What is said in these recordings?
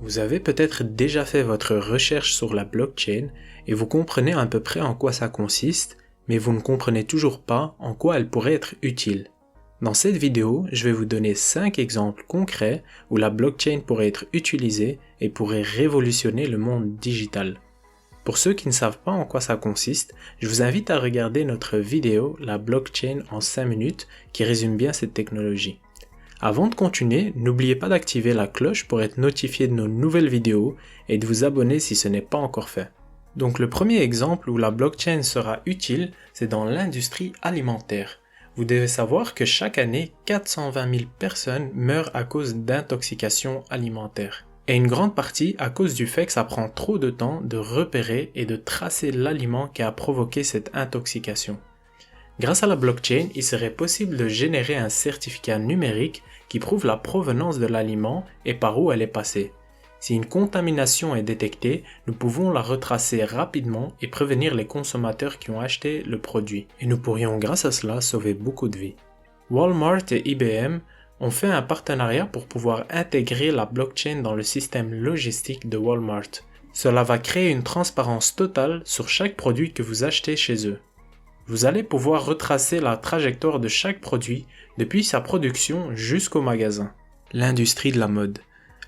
Vous avez peut-être déjà fait votre recherche sur la blockchain et vous comprenez à peu près en quoi ça consiste, mais vous ne comprenez toujours pas en quoi elle pourrait être utile. Dans cette vidéo, je vais vous donner 5 exemples concrets où la blockchain pourrait être utilisée et pourrait révolutionner le monde digital. Pour ceux qui ne savent pas en quoi ça consiste, je vous invite à regarder notre vidéo « La blockchain en 5 minutes » qui résume bien cette technologie. Avant de continuer, n'oubliez pas d'activer la cloche pour être notifié de nos nouvelles vidéos et de vous abonner si ce n'est pas encore fait. Donc le premier exemple où la blockchain sera utile, c'est dans l'industrie alimentaire. Vous devez savoir que chaque année, 420 000 personnes meurent à cause d'intoxication alimentaire. Et une grande partie à cause du fait que ça prend trop de temps de repérer et de tracer l'aliment qui a provoqué cette intoxication. Grâce à la blockchain, il serait possible de générer un certificat numérique qui prouve la provenance de l'aliment et par où elle est passée. Si une contamination est détectée, nous pouvons la retracer rapidement et prévenir les consommateurs qui ont acheté le produit. Et nous pourrions grâce à cela sauver beaucoup de vies. Walmart et IBM ont fait un partenariat pour pouvoir intégrer la blockchain dans le système logistique de Walmart. Cela va créer une transparence totale sur chaque produit que vous achetez chez eux. Vous allez pouvoir retracer la trajectoire de chaque produit depuis sa production jusqu'au magasin. L'industrie de la mode.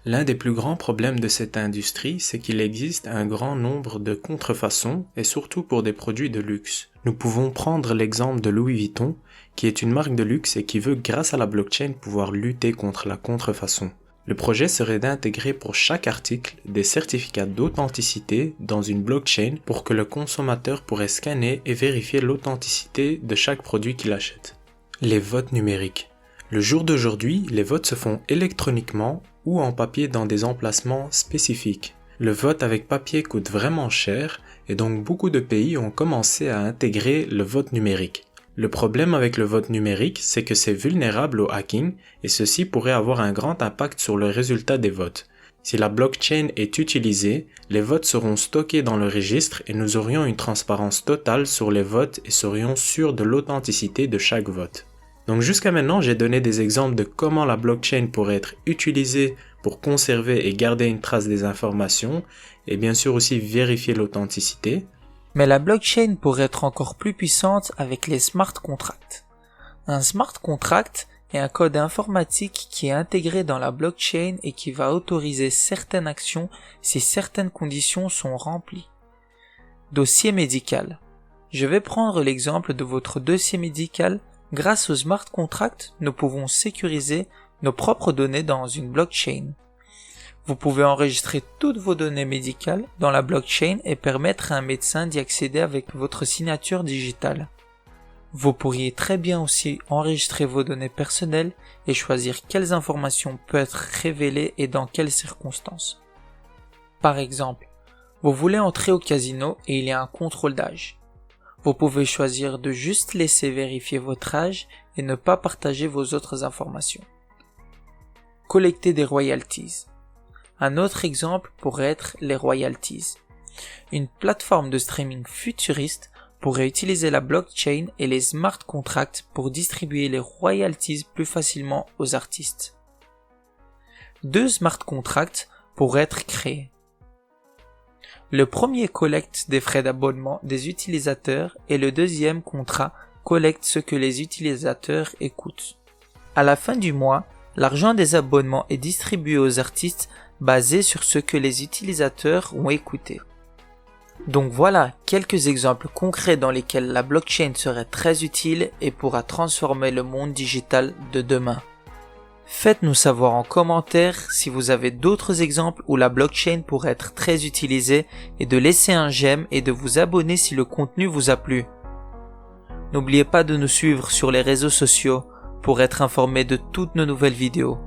L'un des plus grands problèmes de cette industrie, c'est qu'il existe un grand nombre de contrefaçons et surtout pour des produits de luxe. Nous pouvons prendre l'exemple de Louis Vuitton, qui est une marque de luxe et qui veut, grâce à la blockchain, pouvoir lutter contre la contrefaçon. Le projet serait d'intégrer pour chaque article des certificats d'authenticité dans une blockchain pour que le consommateur pourrait scanner et vérifier l'authenticité de chaque produit qu'il achète. Les votes numériques. Le jour d'aujourd'hui, les votes se font électroniquement ou en papier dans des emplacements spécifiques. Le vote avec papier coûte vraiment cher et donc beaucoup de pays ont commencé à intégrer le vote numérique. Le problème avec le vote numérique, c'est que c'est vulnérable au hacking et ceci pourrait avoir un grand impact sur le résultat des votes. Si la blockchain est utilisée, les votes seront stockés dans le registre et nous aurions une transparence totale sur les votes et serions sûrs de l'authenticité de chaque vote. Donc jusqu'à maintenant, j'ai donné des exemples de comment la blockchain pourrait être utilisée pour conserver et garder une trace des informations et bien sûr aussi vérifier l'authenticité. Mais la blockchain pourrait être encore plus puissante avec les smart contracts. Un smart contract est un code informatique qui est intégré dans la blockchain et qui va autoriser certaines actions si certaines conditions sont remplies. Dossier médical. Je vais prendre l'exemple de votre dossier médical. Grâce au smart contract, nous pouvons sécuriser nos propres données dans une blockchain. Vous pouvez enregistrer toutes vos données médicales dans la blockchain et permettre à un médecin d'y accéder avec votre signature digitale. Vous pourriez très bien aussi enregistrer vos données personnelles et choisir quelles informations peuvent être révélées et dans quelles circonstances. Par exemple, vous voulez entrer au casino et il y a un contrôle d'âge. Vous pouvez choisir de juste laisser vérifier votre âge et ne pas partager vos autres informations. Collecter des royalties. Un autre exemple pourrait être les royalties. Une plateforme de streaming futuriste pourrait utiliser la blockchain et les smart contracts pour distribuer les royalties plus facilement aux artistes. 2 smart contracts pourraient être créés. Le premier collecte des frais d'abonnement des utilisateurs et le deuxième contrat collecte ce que les utilisateurs écoutent. À la fin du mois, l'argent des abonnements est distribué aux artistes basé sur ce que les utilisateurs ont écouté. Donc voilà quelques exemples concrets dans lesquels la blockchain serait très utile et pourra transformer le monde digital de demain. Faites-nous savoir en commentaire si vous avez d'autres exemples où la blockchain pourrait être très utilisée et de laisser un j'aime et de vous abonner si le contenu vous a plu. N'oubliez pas de nous suivre sur les réseaux sociaux pour être informé de toutes nos nouvelles vidéos.